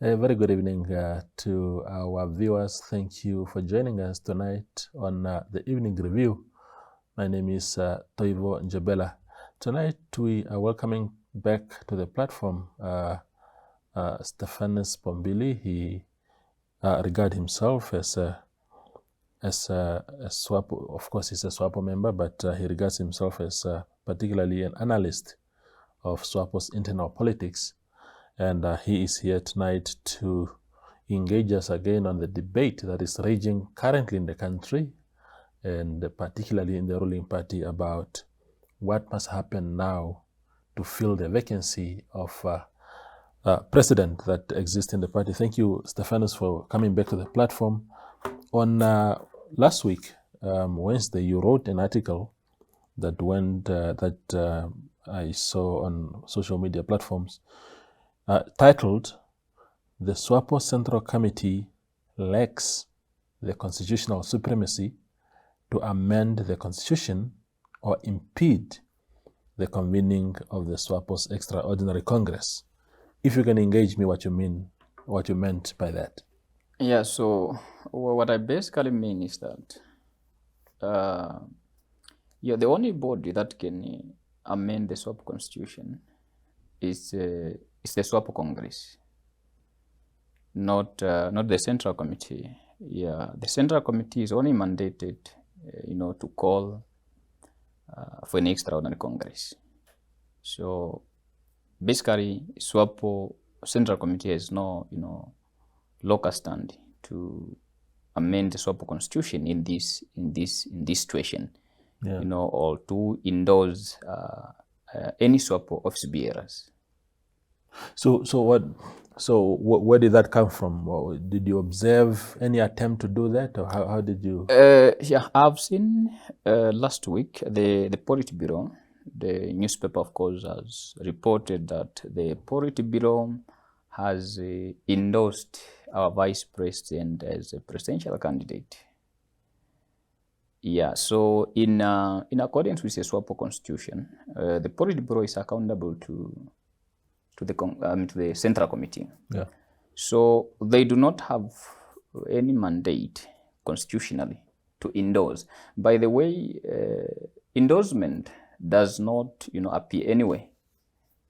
A very good evening to our viewers. Thank you for joining us tonight on the Evening Review. My name is Toivo Njabela. Tonight we are welcoming back to the platform Stephanus Pombili. He regards himself as a Swapo. Of course, he's a Swapo member, but he regards himself as particularly an analyst of Swapo's internal politics. And he is here tonight to engage us again on the debate that is raging currently in the country, and particularly in the ruling party, about what must happen now to fill the vacancy of president that exists in the party. Thank you, Stephanus, for coming back to the platform. On last week, Wednesday, you wrote an article that I saw on social media platforms, titled, "The Swapo Central Committee lacks the constitutional supremacy to amend the constitution or impede the convening of the Swapo's extraordinary Congress." If you can engage me what you meant by that. Yeah, so what I basically mean is that the only body that can amend the Swapo constitution is the Swapo Congress, not the Central Committee. Yeah, the Central Committee is only mandated, to call for an extraordinary Congress. So basically, Swapo Central Committee has no, locus standi to amend the Swapo constitution in this situation, or to endorse any Swapo office bearers. So where did that come from? Or did you observe any attempt to do that, or how did you? Yeah, I've seen last week the Politburo, the newspaper, of course, has reported that the Politburo has endorsed our vice president as a presidential candidate. Yeah, so in accordance with the Swapo constitution, the Politburo is accountable to the Central Committee. Yeah. So they do not have any mandate constitutionally to endorse. By the way, endorsement does not, appear anywhere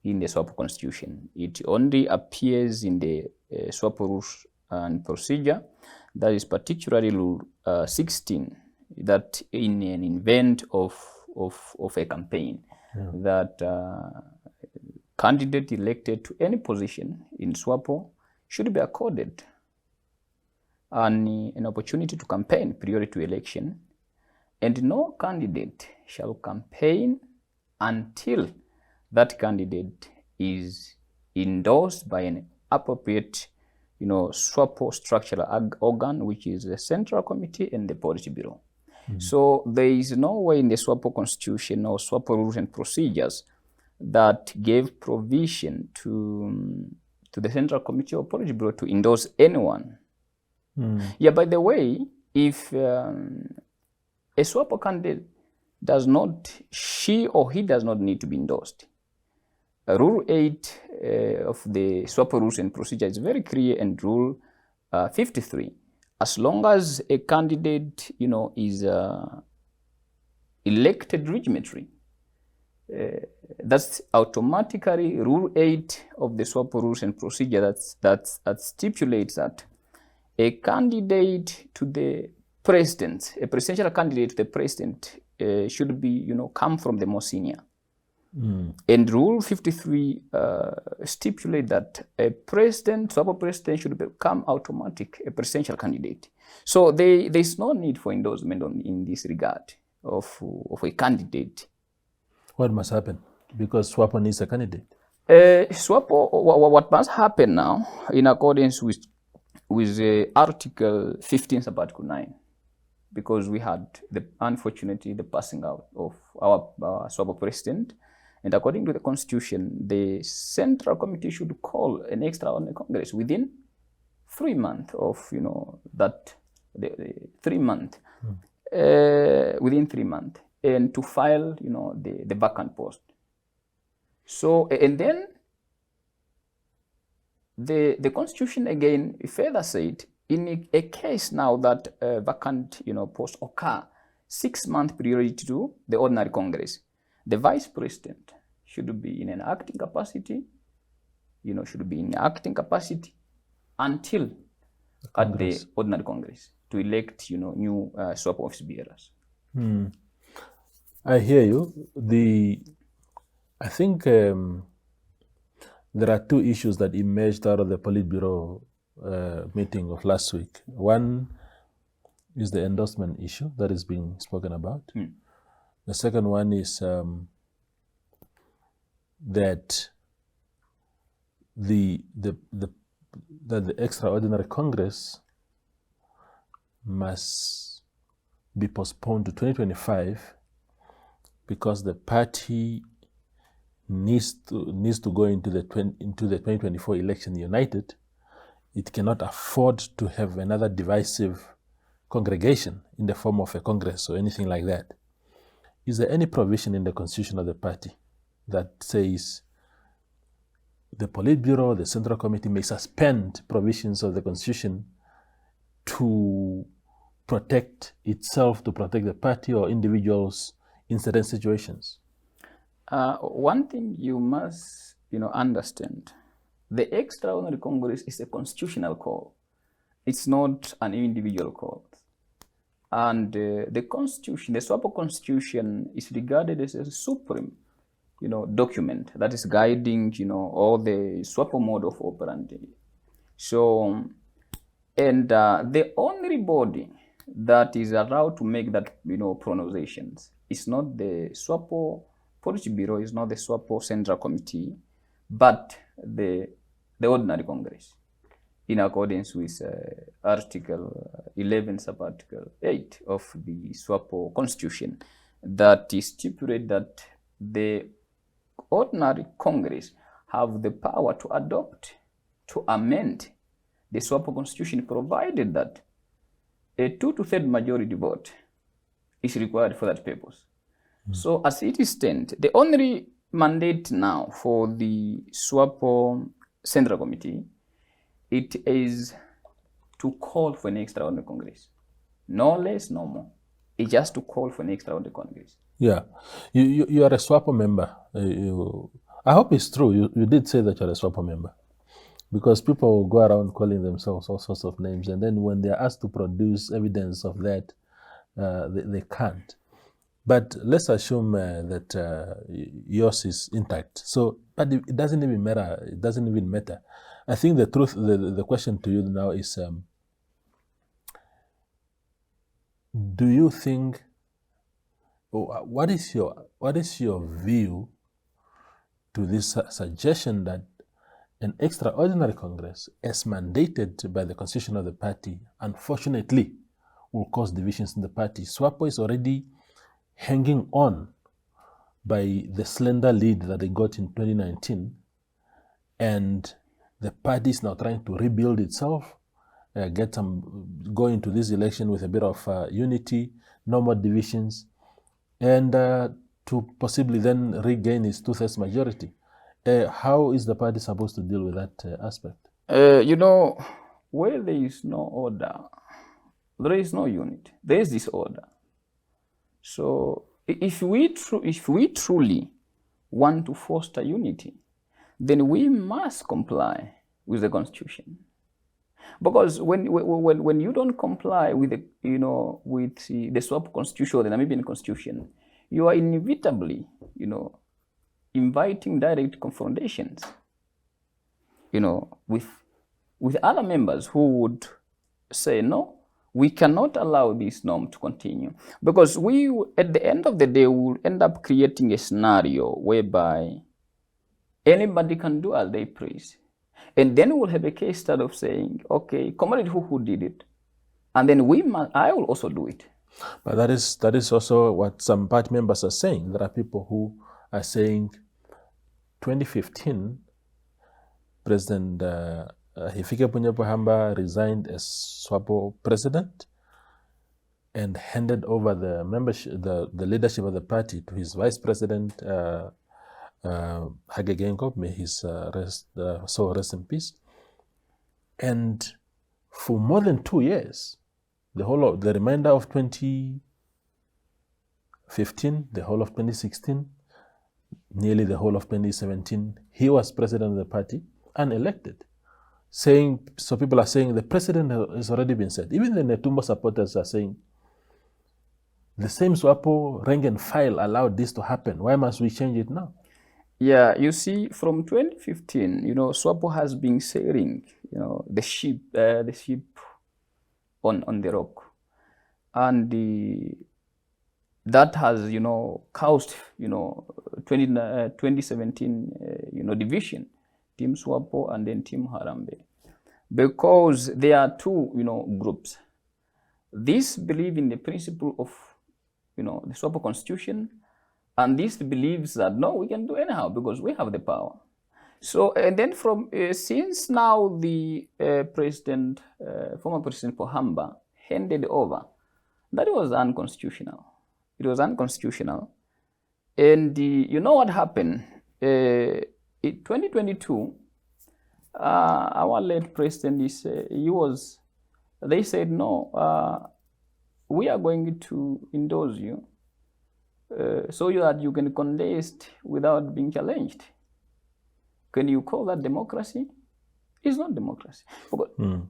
in the Swapo constitution. It only appears in the Swapo rules and procedure, that is particularly rule 16, that in an event of a campaign, that candidate elected to any position in Swapo should be accorded an opportunity to campaign prior to election, and no candidate shall campaign until that candidate is endorsed by an appropriate, Swapo structural organ, which is the Central Committee and the Politburo. So there is no way in the Swapo constitution or Swapo rules and procedures that gave provision to the Central Committee or Politburo to endorse anyone. Yeah, by the way, if a Swapo candidate she or he does not need to be endorsed. Rule 8 of the Swapo rules and procedure is very clear, and Rule 53. As long as a candidate, is elected legitimately, that's automatically Rule 8 of the Swapo rules and procedure that stipulates that a candidate to the president, a presidential candidate to the president, should be, come from the more senior. And Rule 53 stipulate that a president, Swapo president, should become automatic a presidential candidate. So there's no need for endorsement in this regard of a candidate. What must happen? Because Swapo needs a candidate. Swapo, what must happen now, in accordance with Article 15, Sub-Article 9, because we had unfortunately the passing out of our Swapo president, and according to the Constitution, the Central Committee should call an extraordinary Congress within 3 months of, the 3 months, within 3 months, and to file, the vacant post. So, and then the Constitution again further said, in a case now that vacant post occur, 6-month priority to the ordinary Congress, the Vice President should be in an acting capacity, until at the ordinary Congress to elect, new Swapo office bearers. I hear you. I think there are two issues that emerged out of the Politburo meeting of last week. One is the endorsement issue that is being spoken about. The second one is that the extraordinary Congress must be postponed to 2025 because the party needs to go into the 2024 election united. It cannot afford to have another divisive congregation in the form of a Congress or anything like that. Is there any provision in the constitution of the party that says the Politburo, the Central Committee, may suspend provisions of the Constitution to protect itself, to protect the party or individuals in certain situations? One thing you must understand, the Extraordinary Congress is a constitutional call. It's not an individual call. And the Constitution, the Swapo Constitution, is regarded as a supreme document that is guiding all the Swapo mode of operandi. So, and the only body that is allowed to make that pronunciations is not the Swapo Politburo, is not the Swapo Central Committee, but the Ordinary Congress, in accordance with Article 11, Sub-Article 8 of the Swapo Constitution, that stipulates that the Ordinary Congress have the power to adopt, to amend the Swapo Constitution, provided that a 2 to 3rd majority vote is required for that purpose. So as it stands, the only mandate now for the Swapo Central Committee, it is to call for an extraordinary Congress. No less, no more. It's just to call for an extraordinary Congress. Yeah. You are a Swapo member. I hope it's true. You did say that you're a Swapo member. Because people will go around calling themselves all sorts of names, and then when they're asked to produce evidence of that, they can't. But let's assume that yours is intact. So, but it doesn't even matter. It doesn't even matter. I think the truth, the question to you now is, do you think, what is your view to this suggestion that an extraordinary Congress, as mandated by the constitution of the party, unfortunately, will cause divisions in the party? Swapo is already hanging on by the slender lead that they got in 2019, and the party is now trying to rebuild itself, go into this election with a bit of unity, no more divisions, and to possibly then regain its 2/3 majority. How is the party supposed to deal with that aspect? Where there is no order, there is no unity. There is disorder. So if we truly want to foster unity, then we must comply with the Constitution. Because when you don't comply with the Swapo Constitution or the Namibian Constitution, you are inevitably inviting direct confrontations with other members who would say, no, we cannot allow this norm to continue. Because we, at the end of the day, will end up creating a scenario whereby anybody can do as they please. And then we'll have a case study of saying, okay, comrade who did it, and then I will also do it. But that is also what some party members are saying. There are people who are saying 2015, President Hifikepunye Pohamba resigned as Swapo president and handed over the membership, the leadership of the party to his vice president, Hage Geingob, may his soul rest in peace. And for more than 2 years, the remainder of 2015, the whole of 2016, nearly the whole of 2017, he was president of the party, unelected. So people are saying the president has already been set. Even the Netumbo supporters are saying the same Swapo rank and file allowed this to happen. Why must we change it now? Yeah, you see, from 2015, Swapo has been sailing, the ship on the rock, and that has, caused, 2017, division, Team Swapo and then Team Harambee, because there are two, groups. These believe in the principle of, the Swapo constitution, and this believes that no, we can do anyhow because we have the power. So, and then from since now the former President Pohamba handed over, that was unconstitutional. It was unconstitutional. And you know what happened? In 2022, our late president, they said, no, we are going to endorse you so that you can contest without being challenged. Can you call that democracy? It's not democracy.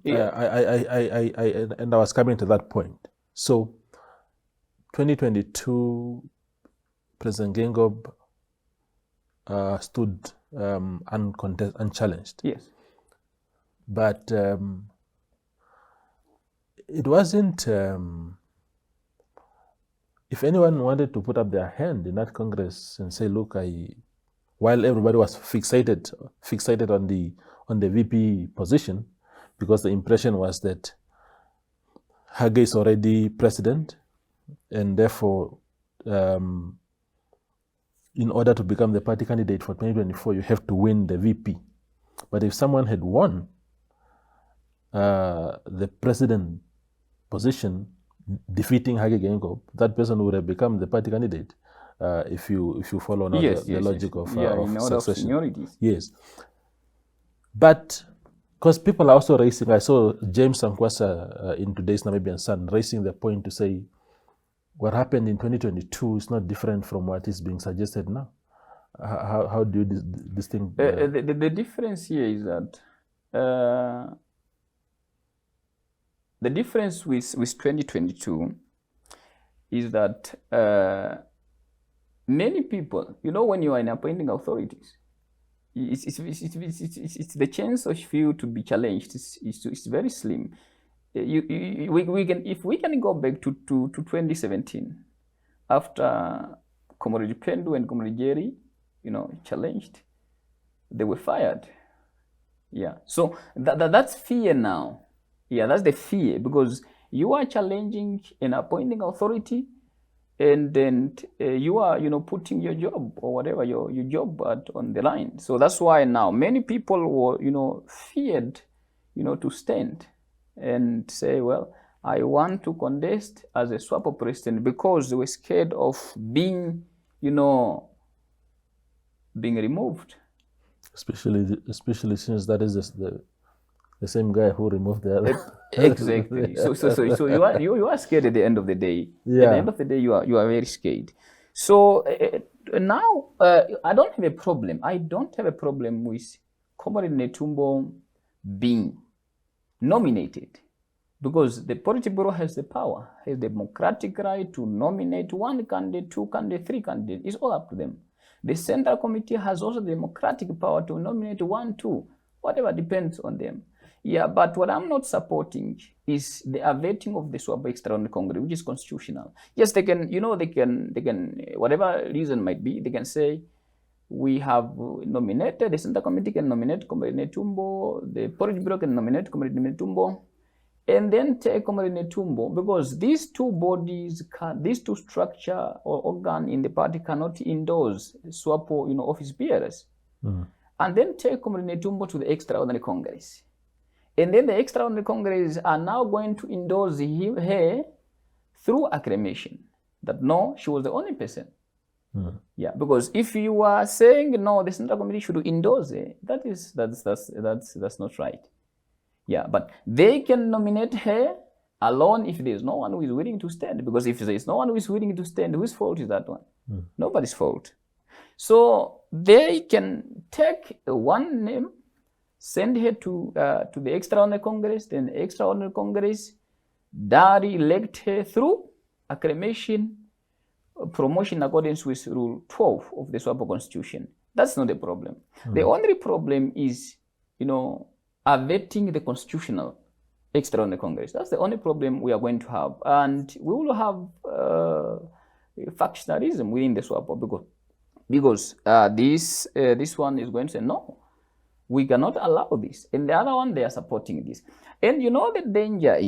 Yeah. I was coming to that point. So, 2022, President Gengob stood unchallenged. Yes. But it wasn't. If anyone wanted to put up their hand in that Congress and say, "Look, while everybody was fixated on the VP position, because the impression was that Hage is already president, and therefore, in order to become the party candidate for 2024, you have to win the VP." But if someone had won the president position, defeating Hage Geingob, that person would have become the party candidate. If you follow now the logic of succession. Yes. But because people are also raising, I saw James Sankwasa in today's Namibian Sun raising the point to say what happened in 2022 is not different from what is being suggested now. How do you distinguish? The difference here is that the difference with 2022 is that many people, when you are in appointing authorities, it's the chance of you to be challenged. It's very slim. If we can go back to 2017, after Comrade Pendu and Comrade Jerry, challenged, they were fired. Yeah. So that's fear now. Yeah, that's the fear, because you are challenging an appointing authority, and then you are, putting your job or whatever your job on the line. So that's why now many people were, feared, to stand and say, well, I want to contest as a Swapo president, because they were scared of being, being removed. Especially since that is the same guy who removed the other. Exactly. So you are scared at the end of the day. Yeah. At the end of the day, you are very scared. So now I don't have a problem. I don't have a problem with Comrade Netumbo being nominated, because the Politburo has the power, has the democratic right to nominate one candidate, two candidates, three candidates. It's all up to them. The Central Committee has also the democratic power to nominate one, two, whatever, depends on them. Yeah, but what I'm not supporting is the averting of the Swapo Extraordinary Congress, which is constitutional. Yes, they can, whatever reason might be, they can say, we have nominated, the Central Committee can nominate Comrade Netumbo, the Politburo can nominate Comrade Netumbo, and then take Comrade Netumbo, because these two bodies, these two structure or organ in the party cannot endorse Swapo, office bearers. And then take Comrade Netumbo to the Extraordinary Congress. And then the Extraordinary Congress are now going to endorse her through acclamation, that no, she was the only person. Yeah, because if you are saying no, the Central Committee should endorse her, that's not right. Yeah, but they can nominate her alone if there's no one who is willing to stand. Because if there's no one who is willing to stand, whose fault is that one? Nobody's fault. So they can take one name, send her to the Extraordinary Congress, then the Extraordinary Congress directly elect her through acclamation, promotion in accordance with Rule 12 of the Swapo Constitution. That's not a problem. The only problem is, averting the constitutional Extraordinary Congress. That's the only problem we are going to have. And we will have factionalism within the Swapo because this one is going to say, no, we cannot allow this. And the other one, they are supporting this. And the danger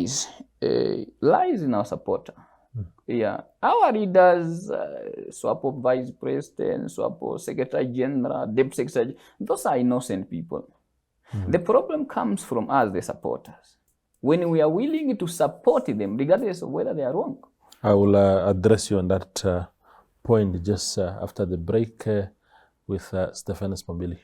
lies in our supporter. Yeah, our leaders, Swapo Vice President, Swapo Secretary General, Deputy Secretary, those are innocent people. The problem comes from us, the supporters, when we are willing to support them, regardless of whether they are wrong. I will address you on that point just after the break with Stephanus Pombili.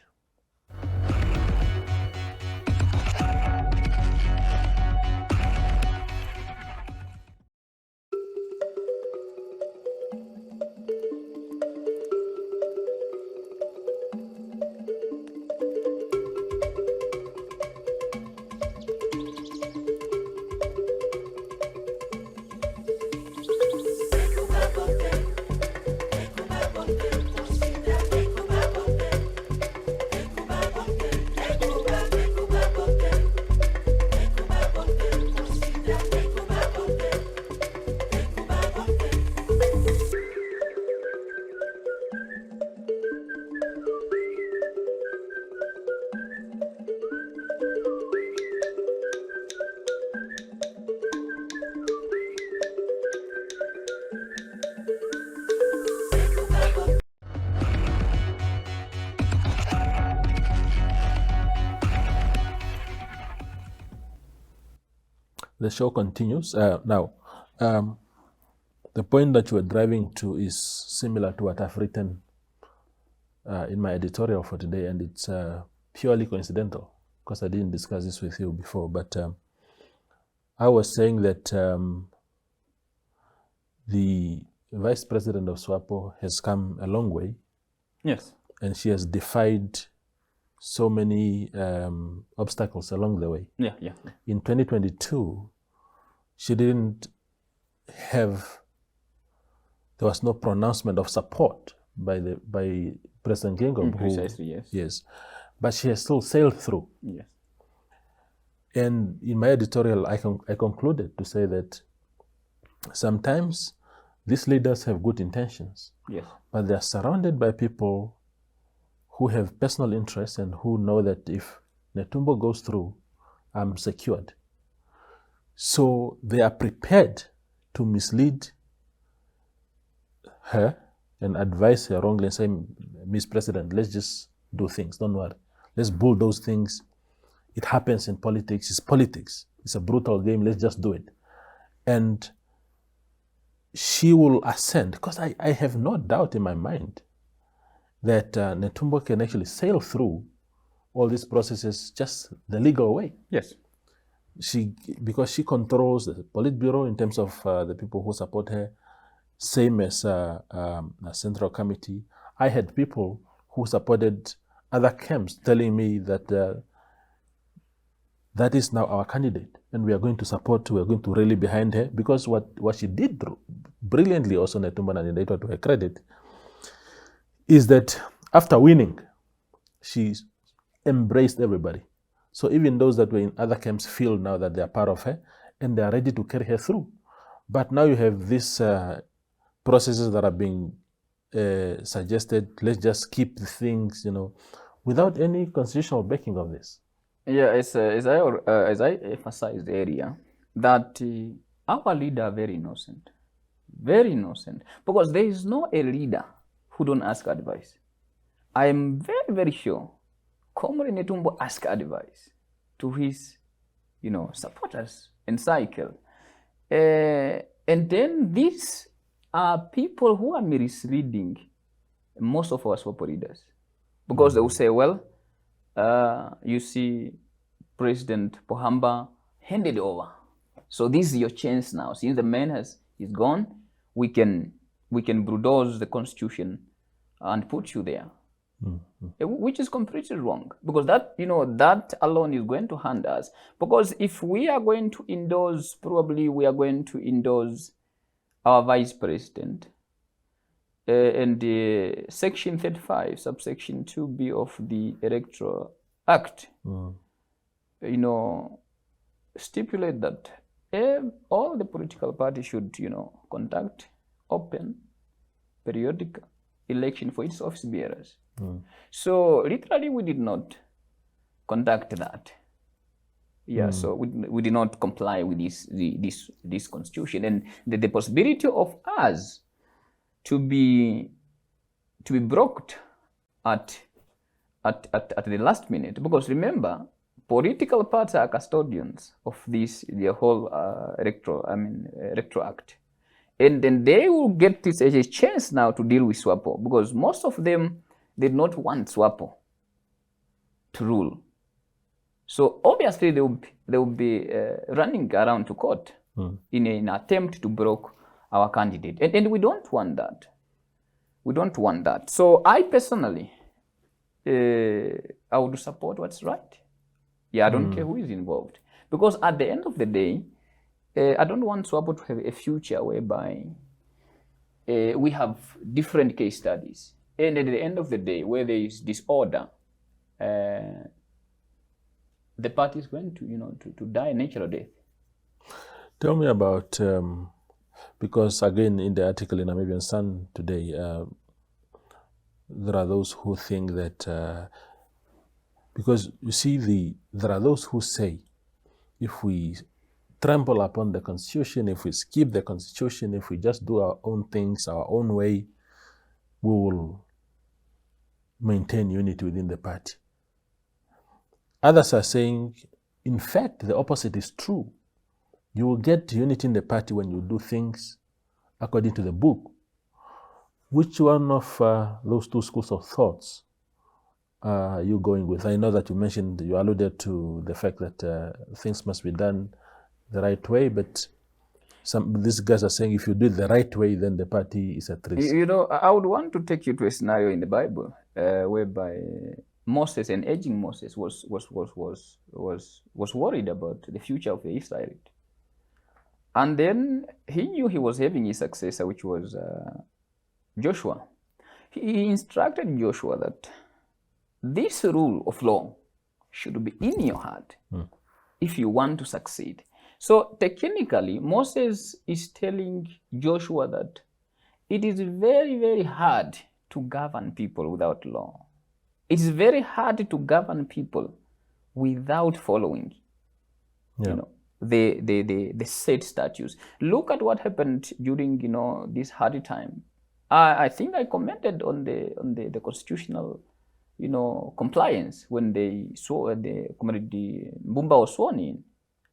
The show continues. Now, the point that you are driving to is similar to what I've written in my editorial for today, and it's purely coincidental because I didn't discuss this with you before. But I was saying that the Vice President of Swapo has come a long way. Yes. And she has defied so many obstacles along the way. Yeah. In 2022, she didn't have, there was no pronouncement of support by President Gingom. Precisely, yes. Yes. But she has still sailed through. Yes. And in my editorial, I concluded to say that sometimes these leaders have good intentions. Yes. But they are surrounded by people who have personal interests and who know that if Netumbo goes through, I'm secured. So they are prepared to mislead her and advise her wrongly and say, Miss President, let's just do things, don't worry. Let's bulldoze things. It happens in politics. It's politics. It's a brutal game. Let's just do it. And she will ascend, because I have no doubt in my mind that Netumbo can actually sail through all these processes just the legal way. Yes. Because she controls the Politburo in terms of the people who support her, same as a Central Committee. I had people who supported other camps telling me that that is now our candidate, and we are going to support, we are going to rally behind her, because what she did brilliantly, also Netumbo Nandi-Ndaitwah, to her credit, is that after winning, she embraced everybody. So even those that were in other camps feel now that they are part of her, and they are ready to carry her through. But now you have these processes that are being suggested. Let's just keep the things, without any constitutional backing of this. Yeah, as I emphasized earlier, that our leader are very innocent, because there is no a leader who don't ask advice. I am very, very sure Comrade Netumbo asked advice to his, supporters and cycle. And then these are people who are misleading most of our Swapo leaders, because they will say, well, you see, President Pohamba handed over. So this is your chance now. Since the man is gone, we can bulldoze the constitution and put you there. Which is completely wrong, because that alone is going to hand us. Because if we are going to endorse, probably we are going to endorse our vice president, and section 35 subsection 2b of the Electoral Act stipulate that all the political parties should conduct open periodic election for its office bearers. So literally we did not conduct that. So we did not comply with this constitution, and the possibility of us to be blocked at the last minute, because remember, political parties are custodians of the whole electoral act, and then they will get this as a chance now to deal with Swapo, because most of them did not want Swapo to rule. So obviously they will be running around to court in an attempt to block our candidate, and we don't want that. We don't want that. So I personally, I would support what's right. I don't care who is involved, because at the end of the day, I don't want Swapo to have a future whereby we have different case studies, and at the end of the day, where there is disorder, the party is going to die a natural death. Tell me about, because again in the article in Namibian Sun today, there are those who think that, because you see, there are those who say, if we trample upon the constitution, if we skip the constitution, if we just do our own things our own way, we will maintain unity within the party. Others are saying, in fact, the opposite is true. You will get unity in the party when you do things according to the book. Which one of those two schools of thoughts are you going with? I know that you alluded to the fact that things must be done the right way, but these guys are saying if you do it the right way, then the party is at risk. I would want to take you to a scenario in the Bible whereby Moses, an aging Moses, was worried about the future of the Israelite. And then he knew he was having his successor, which was Joshua. He instructed Joshua that this rule of law should be in your heart if you want to succeed. So technically, Moses is telling Joshua that it is very, very hard to govern people without law. It is very hard to govern people without following, the set statutes. Look at what happened during, this hard time. I think I commented on the constitutional, compliance when they saw the Comrade Mbumba was sworn in.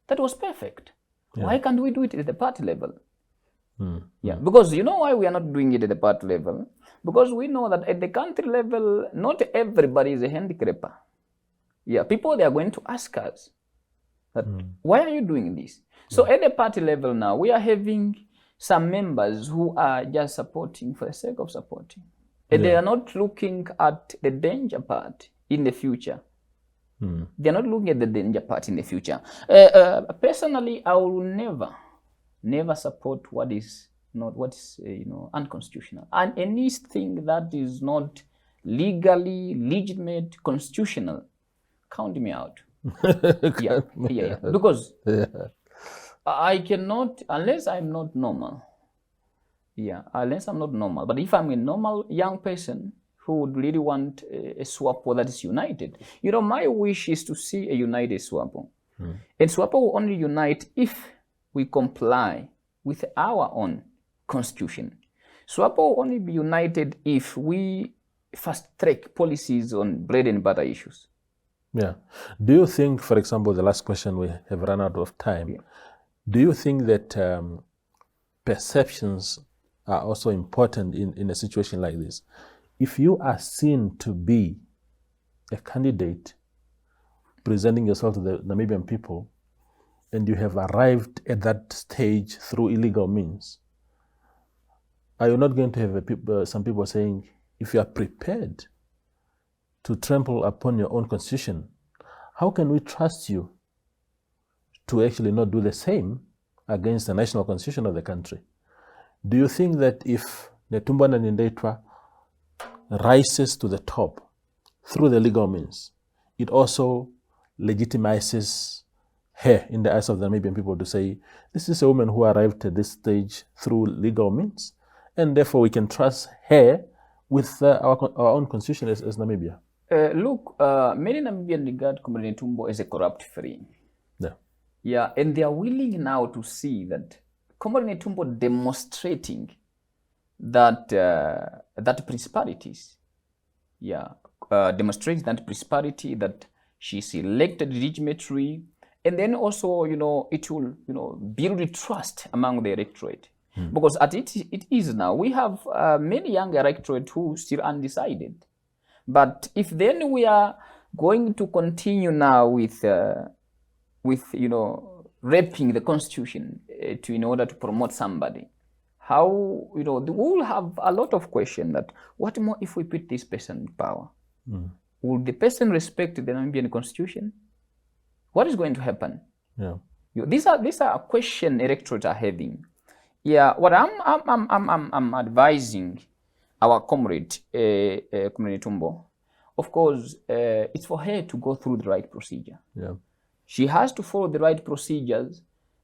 That was perfect. Why can't we do it at the party level? Because you know why we are not doing it at the party level? Because we know that at the country level, not everybody is a handicrapper. People, they are going to ask us that, why are you doing this? So at the party level now, we are having some members who are just supporting for the sake of supporting. And they are not looking at the danger part in the future. They are not looking at the danger part in the future. Personally, I will never support what is unconstitutional, and anything that is not legally legitimate, constitutional, count me out. Because I cannot, unless I'm not normal. Unless I'm not normal. But if I'm a normal young person who would really want a Swapo that is united, my wish is to see a united Swapo. And Swapo will only unite if we comply with our own constitution. Swapo will only be united if we fast-track policies on bread and butter issues. Do you think, for example, the last question, we have run out of time. Do you think that perceptions are also important in a situation like this? If you are seen to be a candidate presenting yourself to the Namibian people, and you have arrived at that stage through illegal means, are you not going to have some people saying, if you are prepared to trample upon your own constitution, how can we trust you to actually not do the same against the national constitution of the country? Do you think that if Netumbo Nandi-Ndaitwah rises to the top through the legal means, it also legitimizes her in the eyes of the Namibian people to say, this is a woman who arrived at this stage through legal means, and therefore we can trust her with our own constitution as Namibia? Look, many Namibians regard Comrade Netumbo as a corrupt free. Yeah. Yeah, and they are willing now to see that Comrade Netumbo demonstrating that that prosperities. Yeah, demonstrates that prosperity, that she's elected legitimately, and then also, it will, build trust among the electorate. Because it is now, we have many young electorate who still undecided. But if then we are going to continue now with raping the constitution in order to promote somebody, how, we will have a lot of questions that, what more if we put this person in power? Will the person respect the Namibian constitution? What is going to happen? Yeah. These are questions electorates are having. Yeah, what I'm advising our comrade, Comrade Netumbo, of course, it's for her to go through the right procedure. Yeah. She has to follow the right procedures.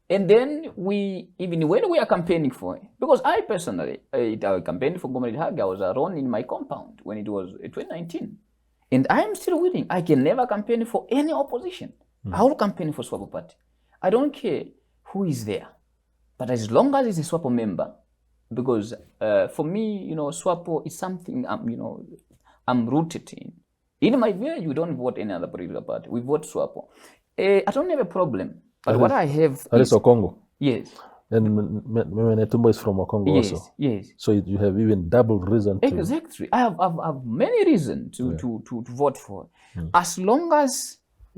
And then even when we are campaigning for her, because I personally, I campaigned for Comrade Hage, I was alone in my compound when it was 2019. And I am still willing. I can never campaign for any opposition. I will campaign for Swapo Party. I don't care who is there. But as long as it's a Swapo member, because for me, Swapo is something I'm rooted in. In my village, we don't vote any other political party. We vote Swapo. I don't have a problem. But what I have that is Okongo. Yes. And Netumbo is from Okongo also. Yes. So you have even double reason to... Exactly. I have many reasons to vote for her. As long as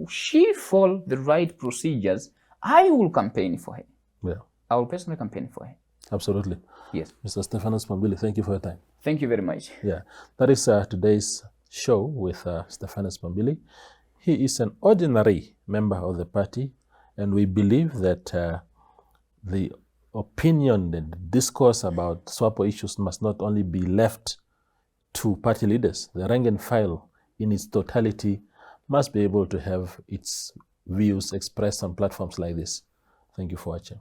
she follows the right procedures, I will campaign for her. Yeah. I will personally campaign for her. Absolutely. Yes. Mr. Stephanus Pombili, thank you for your time. Thank you very much. Yeah. That is today's show with Stephanus Pombili. He is an ordinary member of the party, and we believe that the opinion, the discourse about Swapo issues must not only be left to party leaders. The rank and file in its totality must be able to have its views expressed on platforms like this. Thank you for watching.